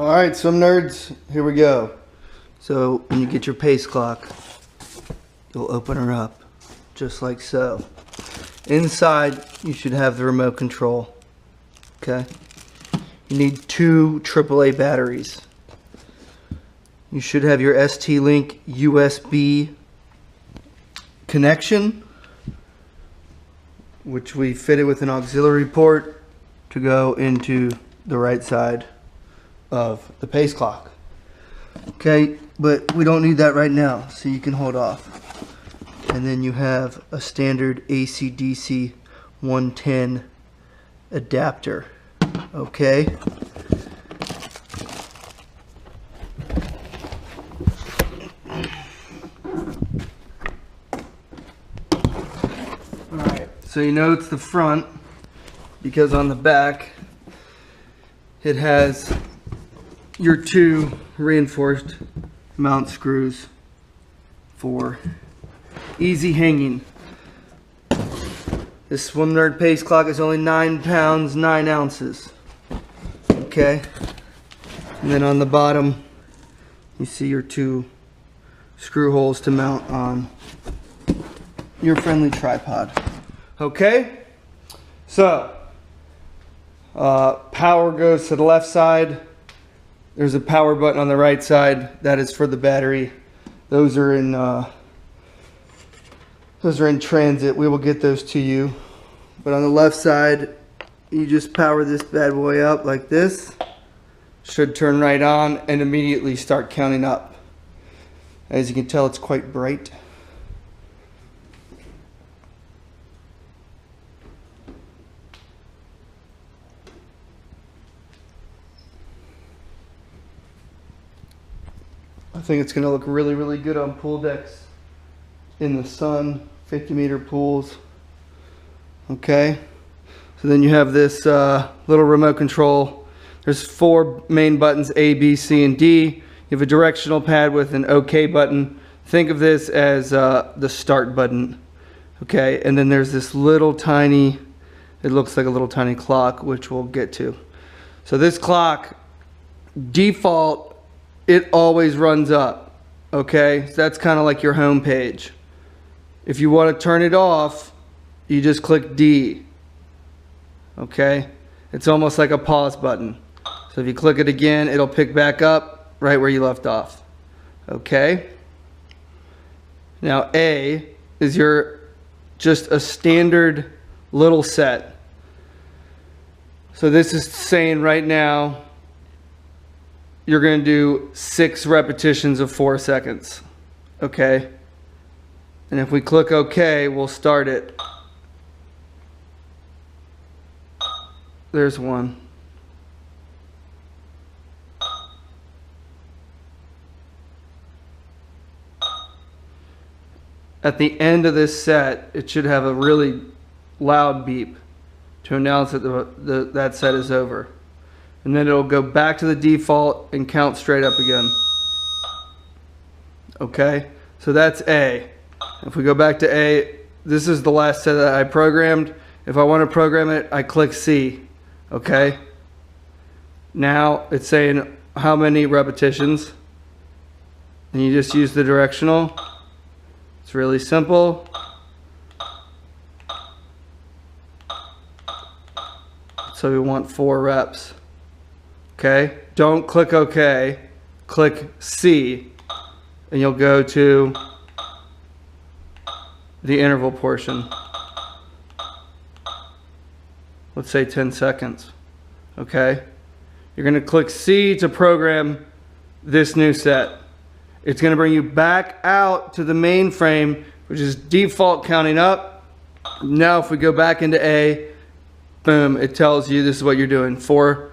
Alright, swim nerds, here we go. So when you get your pace clock, you'll open her up just like so. Inside you should have the remote control. Okay? You need 2 AAA batteries. You should have your ST-Link USB connection, which we fitted with an auxiliary port to go into the right side of the pace clock. Okay, but we don't need that right now, so you can hold off. And then you have a standard AC/DC 110 adapter. Okay. Alright, so you know it's the front because on the back it has your 2 reinforced mount screws for easy hanging. This Swim Nerd pace clock is only 9 pounds 9 ounces. Okay, and then on the bottom you see your 2 screw holes to mount on your friendly tripod. Okay, so power goes to the left side. There's a power button on the right side. That is for the battery. Those are in transit. We will get those to you. But on the left side, you just power this bad boy up like this. Should turn right on and immediately start counting up. As you can tell, it's quite bright. I think it's going to look really, really good on pool decks in the sun, 50-meter pools. Okay, so then you have this little remote control. There's 4 main buttons, A, B, C, and D. You have a directional pad with an OK button. Think of this as the start button. Okay, and then there's this little tiny, it looks like a little tiny clock, which we'll get to. So this clock, default, it always runs up. Okay, so that's kind of like your home page. If you want to turn it off, you just click D. Okay, it's almost like a pause button. So if you click it again, it'll pick back up right where you left off. Okay, now A is your just a standard little set. So this is saying right now you're going to do 6 repetitions of 4 seconds. Okay, and if we click OK, we'll start it. There's 1. At the end of this set, it should have a really loud beep to announce that that set is over. And then it'll go back to the default and count straight up again. Okay, so that's A. If we go back to A, this is the last set that I programmed. If I want to program it, I click C. Okay, now it's saying how many repetitions, and you just use the directional. It's really simple. So we want 4 reps. Okay, don't click OK, click C, and you'll go to the interval portion. Let's say 10 seconds. Okay, you're going to click C to program this new set. It's going to bring you back out to the main frame, which is default counting up. Now if we go back into A, boom, it tells you this is what you're doing. 4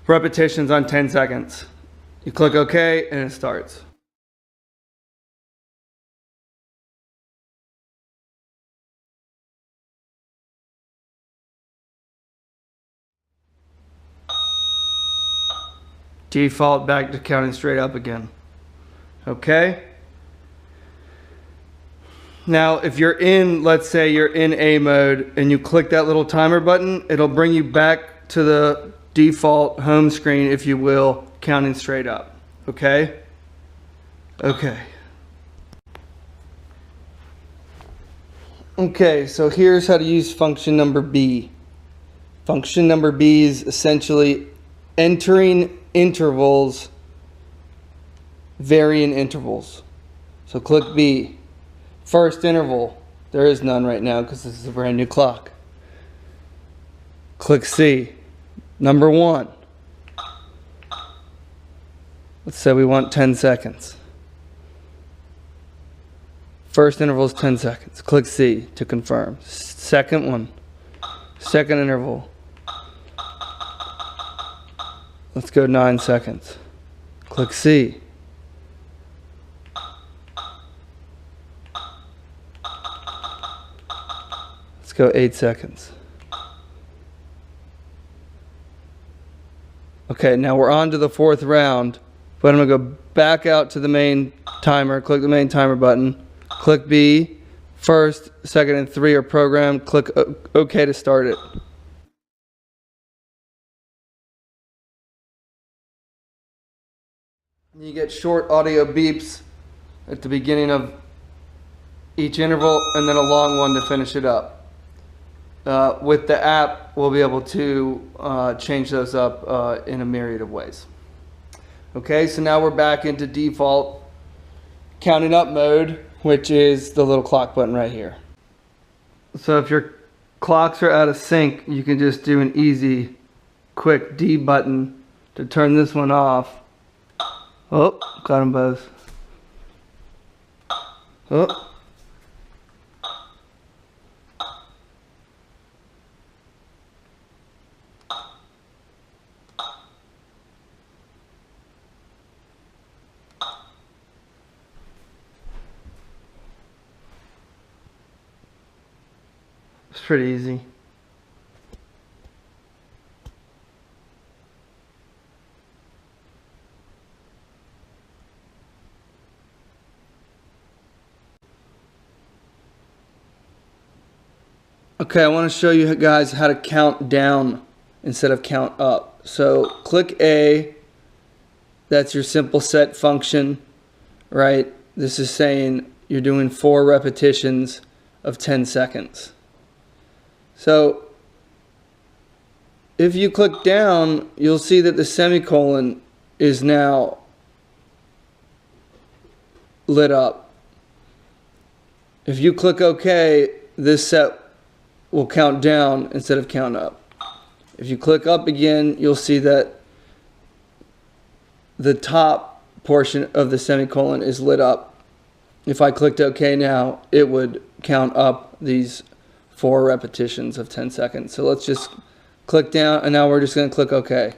repetitions on 10 seconds. You click OK and it starts. Default back to counting straight up again. Okay? Now, if you're in, let's say you're in A mode and you click that little timer button, it'll bring you back to the default home screen, if you will, counting straight up. Okay? Okay. Okay, so here's how to use function number B. Function number B is essentially entering intervals, varying intervals. So click B. First interval, there is none right now because this is a brand new clock. Click C. Number 1. Let's say we want 10 seconds. First interval is 10 seconds. Click C to confirm. Second one. Second interval. Let's go 9 seconds. Click C. Let's go 8 seconds. Okay, now we're on to the 4th round, but I'm going to go back out to the main timer. Click the main timer button. Click B. First, second, and 3 are programmed. Click OK to start it. You get short audio beeps at the beginning of each interval and then a long one to finish it up. With the app, we'll be able to change those up in a myriad of ways. Okay, so now we're back into default counting up mode, which is the little clock button right here. So if your clocks are out of sync, you can just do an easy, quick D button to turn this one off. Oh, got them both. Oh. It's pretty easy. Okay, I want to show you guys how to count down instead of count up. So click A, that's your simple set function, right? This is saying you're doing 4 repetitions of 10 seconds. So if you click down, you'll see that the semicolon is now lit up. If you click OK, this set will count down instead of count up. If you click up again, you'll see that the top portion of the semicolon is lit up. If I clicked OK now, it would count up these 4 repetitions of 10 seconds. So let's just click down, and now we're just going to click OK.